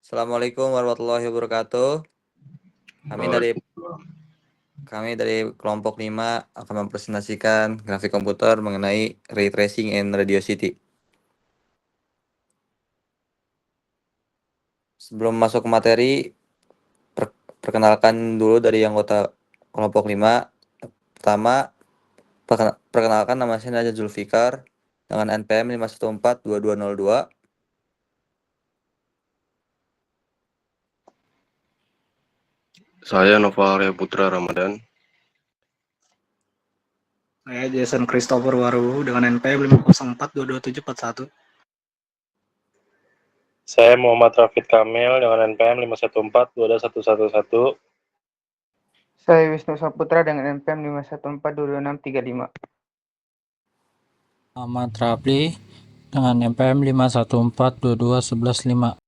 Assalamualaikum warahmatullahi wabarakatuh. Kami dari kami dari kelompok 5 akan mempresentasikan grafik komputer mengenai ray tracing and radio city. Sebelum masuk ke materi, perkenalkan dulu dari anggota kelompok 5. Pertama, perkenalkan nama saya Najat Zulfikar dengan NPM 5142202. Saya Nova Arya Putra Ramadan. Saya Jason Christopher Waru dengan NPM 504224741. Saya Muhammad Rafid Kamil dengan NPM 5142211. Saya Wisnu Saputra dengan NPM 5142635. Ahmad Rapli dengan NPM 514221115.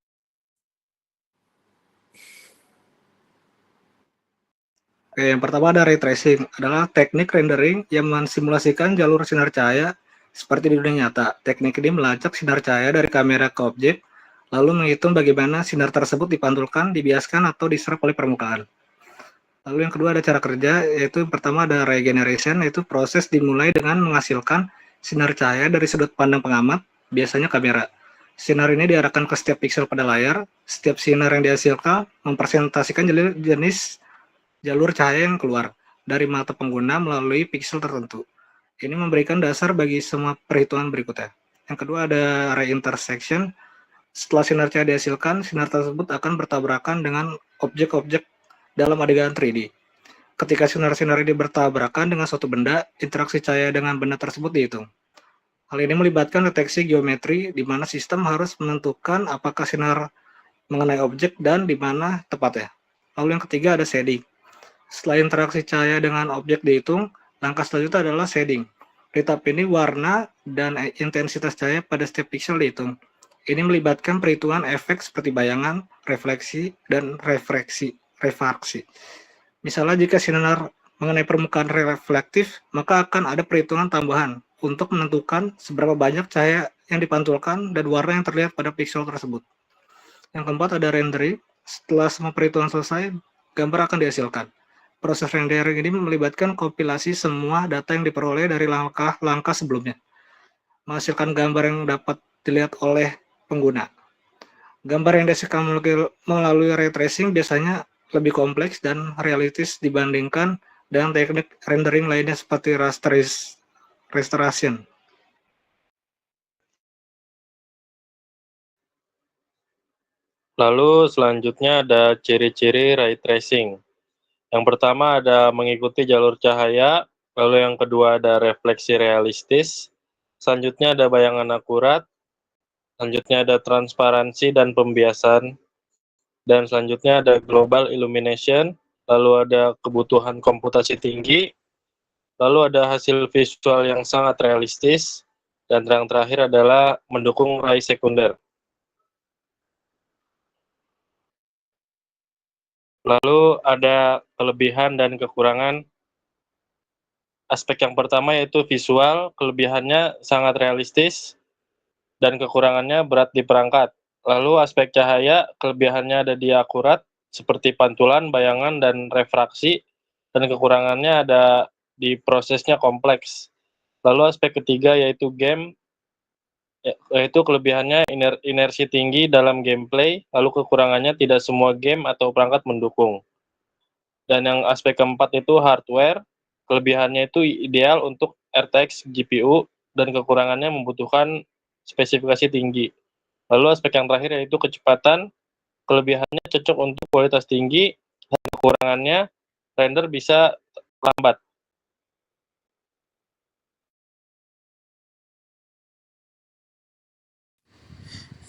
Oke, yang pertama ada ray tracing, adalah teknik rendering yang mensimulasikan jalur sinar cahaya seperti di dunia nyata. Teknik ini melacak sinar cahaya dari kamera ke objek, lalu menghitung bagaimana sinar tersebut dipantulkan, dibiaskan, atau diserap oleh permukaan. Lalu yang kedua ada cara kerja, yaitu pertama ada ray generation, yaitu proses dimulai dengan menghasilkan sinar cahaya dari sudut pandang pengamat, biasanya kamera. Sinar ini diarahkan ke setiap piksel pada layar. Setiap sinar yang dihasilkan mempresentasikan jenis jalur cahaya yang keluar dari mata pengguna melalui piksel tertentu. Ini memberikan dasar bagi semua perhitungan berikutnya. Yang kedua ada ray intersection. Setelah sinar cahaya dihasilkan, sinar tersebut akan bertabrakan dengan objek-objek dalam adegan 3D. Ketika sinar-sinar ini bertabrakan dengan suatu benda, interaksi cahaya dengan benda tersebut dihitung. Hal ini melibatkan deteksi geometri, di mana sistem harus menentukan apakah sinar mengenai objek dan di mana tepatnya. Lalu yang ketiga ada shading. Setelah interaksi cahaya dengan objek dihitung, langkah selanjutnya adalah shading. Di tahap ini warna dan intensitas cahaya pada setiap piksel dihitung. Ini melibatkan perhitungan efek seperti bayangan, refleksi, dan refraksi. Misalnya jika sinar mengenai permukaan reflektif, maka akan ada perhitungan tambahan untuk menentukan seberapa banyak cahaya yang dipantulkan dan warna yang terlihat pada piksel tersebut. Yang keempat ada rendering. Setelah semua perhitungan selesai, gambar akan dihasilkan. Proses rendering ini melibatkan kompilasi semua data yang diperoleh dari langkah-langkah sebelumnya, menghasilkan gambar yang dapat dilihat oleh pengguna. Gambar yang dihasilkan melalui ray tracing biasanya lebih kompleks dan realistis dibandingkan dengan teknik rendering lainnya seperti rasterization. Lalu selanjutnya ada ciri-ciri ray tracing. Yang pertama ada mengikuti jalur cahaya, lalu yang kedua ada refleksi realistis, selanjutnya ada bayangan akurat, selanjutnya ada transparansi dan pembiasan, dan selanjutnya ada global illumination, lalu ada kebutuhan komputasi tinggi, lalu ada hasil visual yang sangat realistis, dan yang terakhir adalah mendukung ray sekunder. Lalu ada kelebihan dan kekurangan. Aspek yang pertama yaitu visual, kelebihannya sangat realistis, dan kekurangannya berat di perangkat. Lalu aspek cahaya, kelebihannya ada di akurat, seperti pantulan, bayangan, dan refraksi, dan kekurangannya ada di prosesnya kompleks. Lalu aspek ketiga yaitu game, yaitu kelebihannya inersi tinggi dalam gameplay, lalu kekurangannya tidak semua game atau perangkat mendukung. Dan yang aspek keempat itu hardware, kelebihannya itu ideal untuk RTX GPU dan kekurangannya membutuhkan spesifikasi tinggi. Lalu aspek yang terakhir yaitu kecepatan, kelebihannya cocok untuk kualitas tinggi dan kekurangannya render bisa lambat.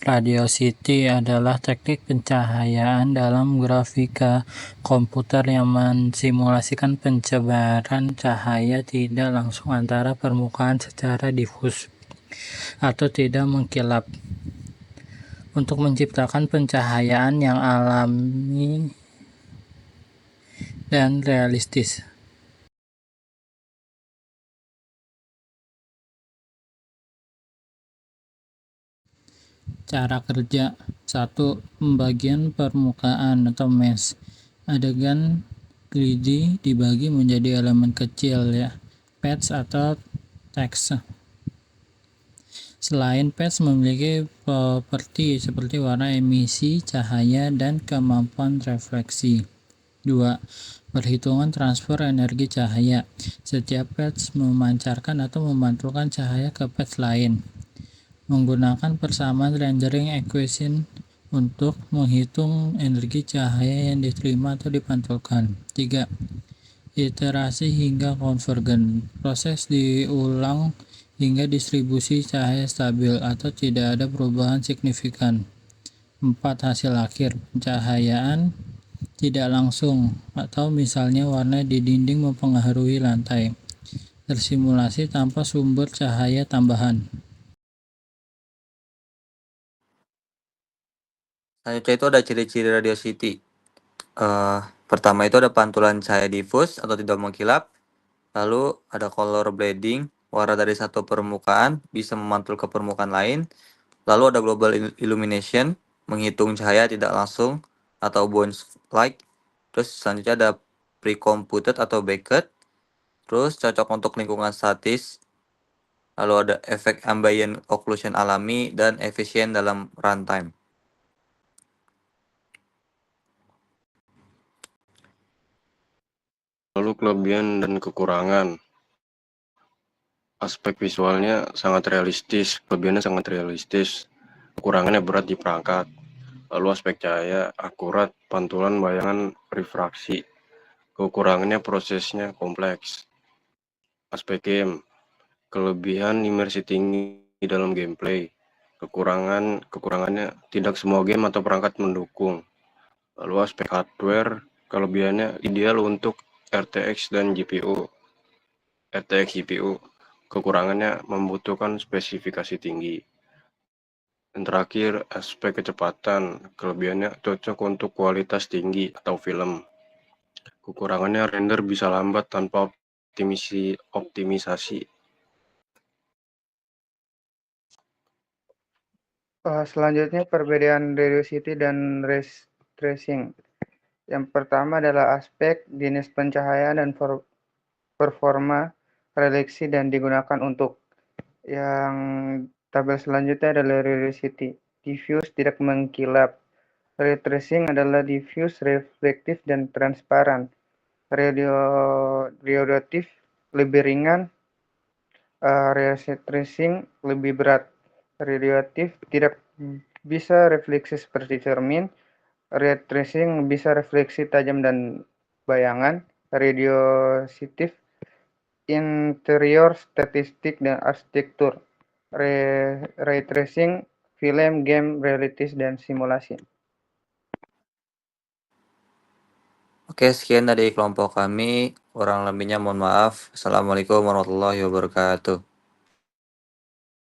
Radio City adalah teknik pencahayaan dalam grafika komputer yang mensimulasikan penyebaran cahaya tidak langsung antara permukaan secara difus atau tidak mengkilap untuk menciptakan pencahayaan yang alami dan realistis. Cara kerja 1. Pembagian permukaan atau mesh. Adegan 3D dibagi menjadi elemen kecil ya, pads atau teks. Selain pads memiliki properti seperti warna emisi, cahaya, dan kemampuan refleksi. 2. Perhitungan transfer energi cahaya. Setiap pads memancarkan atau memantulkan cahaya ke pads lain. Menggunakan persamaan rendering equation untuk menghitung energi cahaya yang diterima atau dipantulkan. 3. Iterasi hingga konvergen. Proses diulang hingga distribusi cahaya stabil atau tidak ada perubahan signifikan. 4. Hasil akhir. Pencahayaan tidak langsung atau misalnya warna di dinding mempengaruhi lantai. Tersimulasi tanpa sumber cahaya tambahan. Selanjutnya itu ada ciri-ciri radiosity. Pertama itu ada pantulan cahaya difus atau tidak mengkilap. Lalu ada color bleeding, warna dari satu permukaan bisa memantul ke permukaan lain. Lalu ada global illumination, menghitung cahaya tidak langsung atau bounce light. Terus selanjutnya ada pre-computed atau baked. Terus cocok untuk lingkungan statis. Lalu ada efek ambient occlusion alami dan efisien dalam runtime. Lalu kelebihan dan kekurangan. Aspek visualnya sangat realistis, kelebihannya sangat realistis. Kekurangannya berat di perangkat. Lalu aspek cahaya akurat, pantulan bayangan refraksi. Kekurangannya prosesnya kompleks. Aspek game, kelebihan imersi tinggi dalam gameplay. Kekurangannya tidak semua game atau perangkat mendukung. Lalu aspek hardware, kelebihannya ideal untuk RTX dan GPU. Kekurangannya membutuhkan spesifikasi tinggi. Dan terakhir, aspek kecepatan, kelebihannya cocok untuk kualitas tinggi atau film. Kekurangannya render bisa lambat tanpa optimisasi. Selanjutnya perbedaan radiosity dan ray tracing. Yang pertama adalah aspek, jenis pencahayaan, dan performa refleksi dan digunakan untuk. Yang tabel selanjutnya adalah radiosity. Diffuse, tidak mengkilap. Ray tracing adalah diffuse, reflektif, dan transparan. Radioaktif lebih ringan. Ray tracing lebih berat. Radioaktif tidak bisa refleksi seperti cermin. Ray tracing bisa refleksi tajam dan bayangan. Radioaktif interior, statistik, dan arsitektur. Ray tracing film, game, realitis, dan simulasi. Oke, sekian dari kelompok kami. Kurang lebihnya mohon maaf. Assalamualaikum warahmatullahi wabarakatuh.